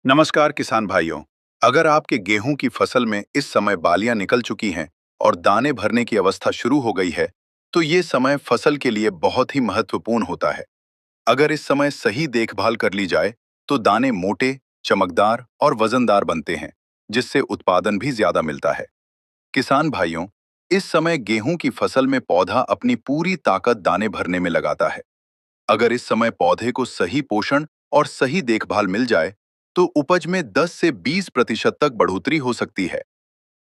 नमस्कार किसान भाइयों। अगर आपके गेहूं की फसल में इस समय बालियां निकल चुकी हैं और दाने भरने की अवस्था शुरू हो गई है, तो ये समय फसल के लिए बहुत ही महत्वपूर्ण होता है। अगर इस समय सही देखभाल कर ली जाए, तो दाने मोटे, चमकदार और वजनदार बनते हैं, जिससे उत्पादन भी ज्यादा मिलता है। किसान भाइयों, इस समय गेहूं की फसल में पौधा अपनी पूरी ताकत दाने भरने में लगाता है। अगर इस समय पौधे को सही पोषण और सही देखभाल मिल जाए, तो उपज में 10 से 20% तक बढ़ोतरी हो सकती है।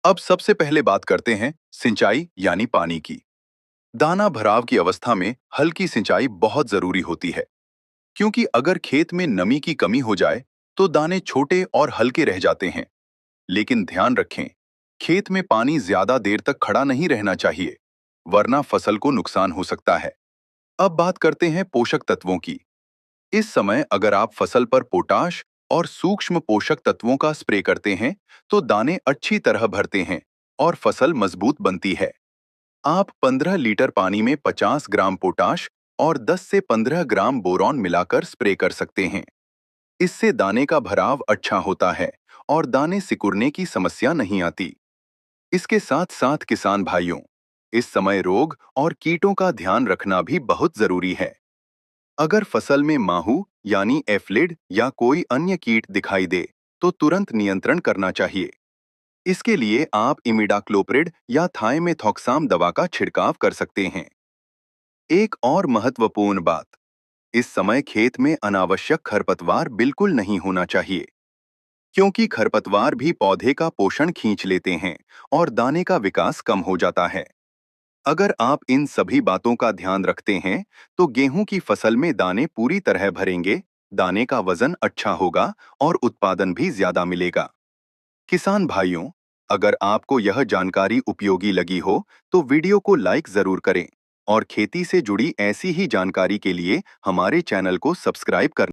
अब सबसे पहले बात करते हैं सिंचाई यानी पानी की। दाना भराव की अवस्था में हल्की सिंचाई बहुत जरूरी होती है, क्योंकि अगर खेत में नमी की कमी हो जाए, तो दाने छोटे और हल्के रह जाते हैं। लेकिन ध्यान रखें, खेत में पानी ज्यादा देर तक खड़ा नहीं रहना चाहिए, वरना फसल को नुकसान हो सकता है। अब बात करते हैं पोषक तत्वों की। इस समय अगर आप फसल पर पोटाश और सूक्ष्म पोषक तत्वों का स्प्रे करते हैं, तो दाने अच्छी तरह भरते हैं और फसल मजबूत बनती है। आप 15 लीटर पानी में 50 ग्राम पोटाश और 10 से 15 ग्राम बोरॉन मिलाकर स्प्रे कर सकते हैं। इससे दाने का भराव अच्छा होता है और दाने सिकुड़ने की समस्या नहीं आती। इसके साथ साथ किसान भाइयों, इस समय रोग और कीटों का ध्यान रखना भी बहुत जरूरी है। अगर फसल में माहू यानी एफ्लिड या कोई अन्य कीट दिखाई दे, तो तुरंत नियंत्रण करना चाहिए। इसके लिए आप इमिडाक्लोप्रिड या थाइमेथॉक्साम दवा का छिड़काव कर सकते हैं। एक और महत्वपूर्ण बात, इस समय खेत में अनावश्यक खरपतवार बिल्कुल नहीं होना चाहिए, क्योंकि खरपतवार भी पौधे का पोषण खींच लेते हैं और दाने का विकास कम हो जाता है। अगर आप इन सभी बातों का ध्यान रखते हैं, तो गेहूं की फसल में दाने पूरी तरह भरेंगे, दाने का वजन अच्छा होगा और उत्पादन भी ज्यादा मिलेगा। किसान भाइयों, अगर आपको यह जानकारी उपयोगी लगी हो, तो वीडियो को लाइक जरूर करें और खेती से जुड़ी ऐसी ही जानकारी के लिए हमारे चैनल को सब्सक्राइब करें।